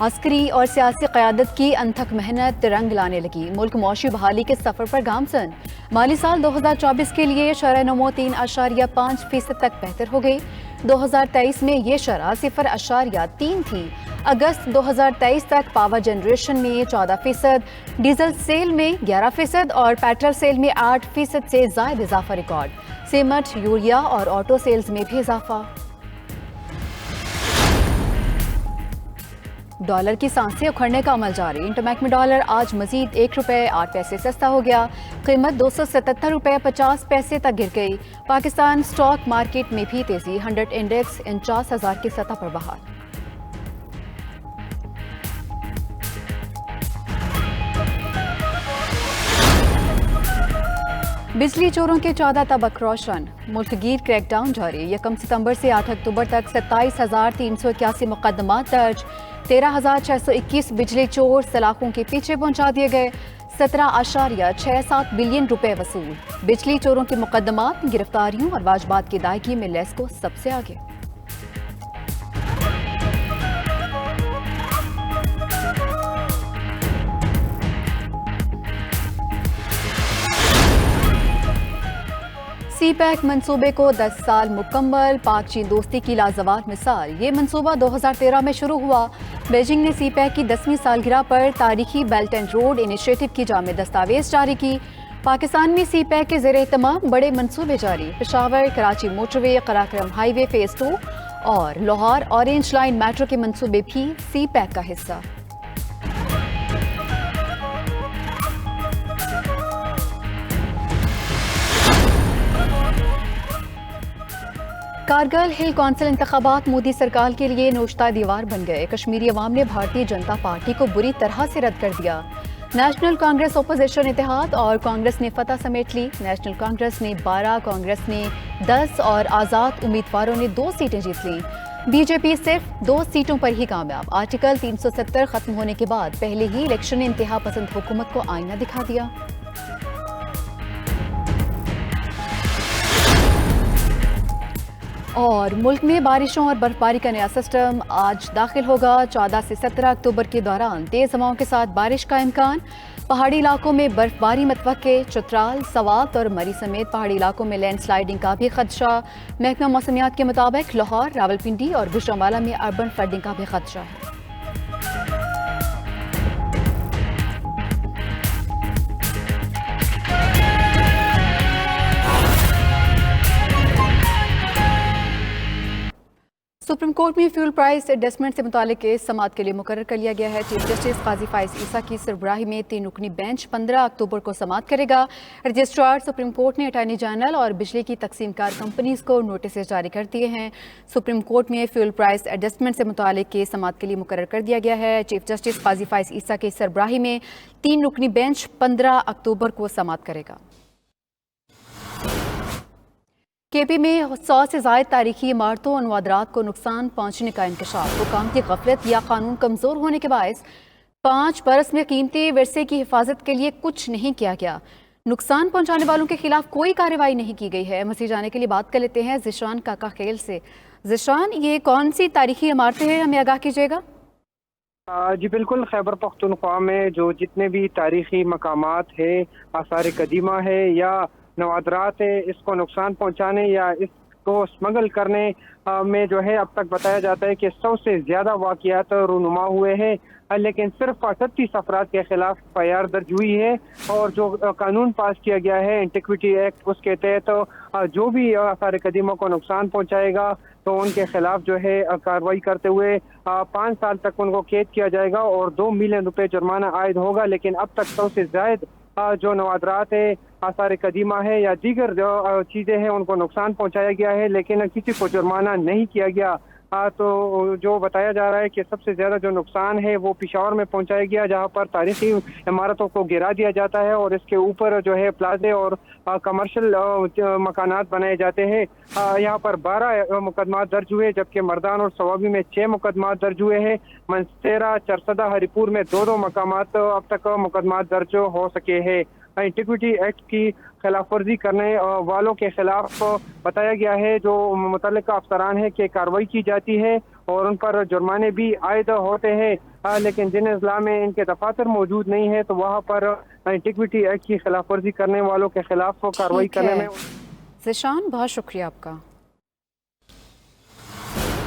अस्करी और सियासी क़यादत की अनथक मेहनत रंग लाने लगी। मुल्क मौशी बहाली के सफ़र पर गामजन। माली साल 2024 के लिए शरह नमो 3.5% तक बेहतर हो गई। 2023 में ये शरह 0.3 थी। अगस्त 2023 तक पावर जनरेशन में 14%, डीजल सेल में 11% और पेट्रोल सेल में 8% से ज़ायद इजाफा रिकॉर्ड। सीमेंट, यूरिया और ऑटो सेल्स में भी इजाफा। डॉलर की सांसें उखड़ने का अमल जारी। इंटरबैंक में डॉलर आज मजीद ₹1.08 सस्ता हो गया। कीमत ₹277.50 तक गिर गई। पाकिस्तान स्टॉक मार्केट में भी तेजी। 100 इंडेक्स 49,000 की सतह पर बहाल। बिजली चोरों के 14 तबक रोशन। मुल्कगीर क्रैकडाउन जारी। 1 सितंबर से 8 अक्टूबर तक 27,381 मुकदमात दर्ज। 13,621 बिजली चोर सलाखों के पीछे पहुंचा दिए गए। 17.67 बिलियन रुपए वसूल। बिजली चोरों के मुकदमात, गिरफ्तारियों और वाजबात की अदायगी में लेस्को सबसे आगे। सी-पैक मंसूबे को 10 साल मुकम्मल। पाक चीन दोस्ती की लाजवाब मिसाल। ये मंसूबा 2013 में शुरू हुआ। बीजिंग ने सी-पैक की 10वीं सालगिरह पर तारीखी बेल्ट एंड रोड इनिशिएटिव की जामे दस्तावेज जारी की। पाकिस्तान में सी-पैक के ज़ेरे एहतमाम बड़े मंसूबे जारी। Peshawar Karachi motorway, Karakoram highway phase 2 और लाहौर ऑरेंज लाइन मेट्रो के मंसूबे भी सी-पैक का हिस्सा। कारगिल हिल कौंसिल इंतखाबात मोदी सरकार के लिए नोश्ता दीवार बन गए। कश्मीरी अवाम ने भारतीय जनता पार्टी को बुरी तरह से रद्द कर दिया। नेशनल कांग्रेस अपोजिशन इत्तेहाद और कांग्रेस ने फतह समेट ली। नेशनल कांग्रेस ने 12, कांग्रेस ने 10 और आज़ाद उम्मीदवारों ने 2 सीटें जीत लीं। बीजेपी सिर्फ 2 सीटों पर ही कामयाब। आर्टिकल 370 खत्म होने के बाद पहले ही इलेक्शन ने इंतहा पसंद हुकूमत को आईना दिखा दिया। और मुल्क में बारिशों और बर्फबारी का नया सिस्टम आज दाखिल होगा। 14 से 17 अक्टूबर के दौरान तेज हवाओं के साथ बारिश का इम्कान। पहाड़ी इलाकों में बर्फबारी मतवक्के। चित्राल, सवात और मरी समेत पहाड़ी इलाकों में लैंडस्लाइडिंग का भी खदशा। महकमा मौसमियात के मुताबिक लाहौर, रावलपिंडी और गुजरांवाला में अर्बन फ्लडिंग का भी खदशा है। सुप्रीम कोर्ट में फ्यूल प्राइस एडजस्टमेंट से मुतालिक केस समाअत के लिए मुकर्रर कर लिया गया है। चीफ जस्टिस काजी फाइज ईसा की सरबराही में 3 रुकनी बेंच 15 अक्टूबर को समाअत करेगा। रजिस्ट्रार सुप्रीम कोर्ट ने अटॉर्नी जनरल और बिजली की तकसीमकार कंपनीज को नोटिस जारी कर दिए हैं। सुप्रीम कोर्ट में फ्यूल प्राइस एडजस्टमेंट से मुतालिक केस समाअत के लिए मुकर्रर कर दिया गया है। चीफ जस्टिस काजी फाइज ईसा की सरबराही में 3 रुकनी बेंच 15 अक्टूबर को समाअत करेगा। केपी में 100 से ज़ायद तारीखी इमारतों और नवादरात को नुकसान पहुंचने का इंकशाफ। हुकाम की गफलत या कानून कमज़ोर होने के बायस 5 बरस में कीमती विरसे की हिफाजत के लिए कुछ नहीं किया गया। नुकसान पहुंचाने वालों के खिलाफ कोई कार्रवाई नहीं की गई है। मज़ीद जाने के लिए बात कर लेते हैं ज़िशान काका खेल से। ज़िशान, ये कौन सी तारीखी इमारतें हैं, हमें आगाह कीजिएगा। जी बिल्कुल, खैबर पख्तूनख्वा में जो जितने भी तारीखी मकामात है, आसार कदीमा है या नवादरात है, इसको नुकसान पहुंचाने या इसको स्मगल करने में जो है अब तक बताया जाता है कि 100 से ज़्यादा वाक़यात रूनुमा हुए हैं, लेकिन सिर्फ 38 अफराद के खिलाफ एफआईआर दर्ज हुई है। और जो कानून पास किया गया है एंटिक्विटी एक्ट, उसके तहत जो भी आसार कदीमा को नुकसान पहुंचाएगा तो उनके खिलाफ जो है कार्रवाई करते हुए 5 साल तक उनको कैद किया जाएगा और 2 मिलियन रुपए जुर्माना आयद होगा। लेकिन अब तक 100 से ज़ायद जो नवादरात है, आसार कदीमा है या दीगर जो चीज़ें हैं उनको नुकसान पहुंचाया गया है, लेकिन किसी को जुर्माना नहीं किया गया। तो जो बताया जा रहा है कि सबसे ज़्यादा जो नुकसान है वो पेशावर में पहुंचाया गया, जहां पर तारीखी इमारतों को गिरा दिया जाता है और इसके ऊपर जो है प्लाजे और कमर्शियल मकानात बनाए जाते हैं। यहाँ पर 12 मुकदमा दर्ज हुए, जबकि मर्दान और सवाबी में 6 मुकदमा दर्ज हुए हैं। मंसेरा, चरसदा, हरिपुर में 2-2 मकामात अब तक मुकदमा दर्ज हो सके हैं। एंटिक्विटी एक्ट की खिलाफ वर्जी करने वालों के खिलाफ बताया गया है जो मुतल्लिका अफसरान है कि कार्रवाई की जाती है और उन पर जुर्माने भी आयद होते हैं। लेकिन जिन अजला में इनके दफातर मौजूद नहीं है तो वहाँ पर एंटीक्विटी एक्ट की खिलाफ वर्जी करने वालों के खिलाफ कार्रवाई ठीक करने है में। ज़िशान, बहुत शुक्रिया आपका।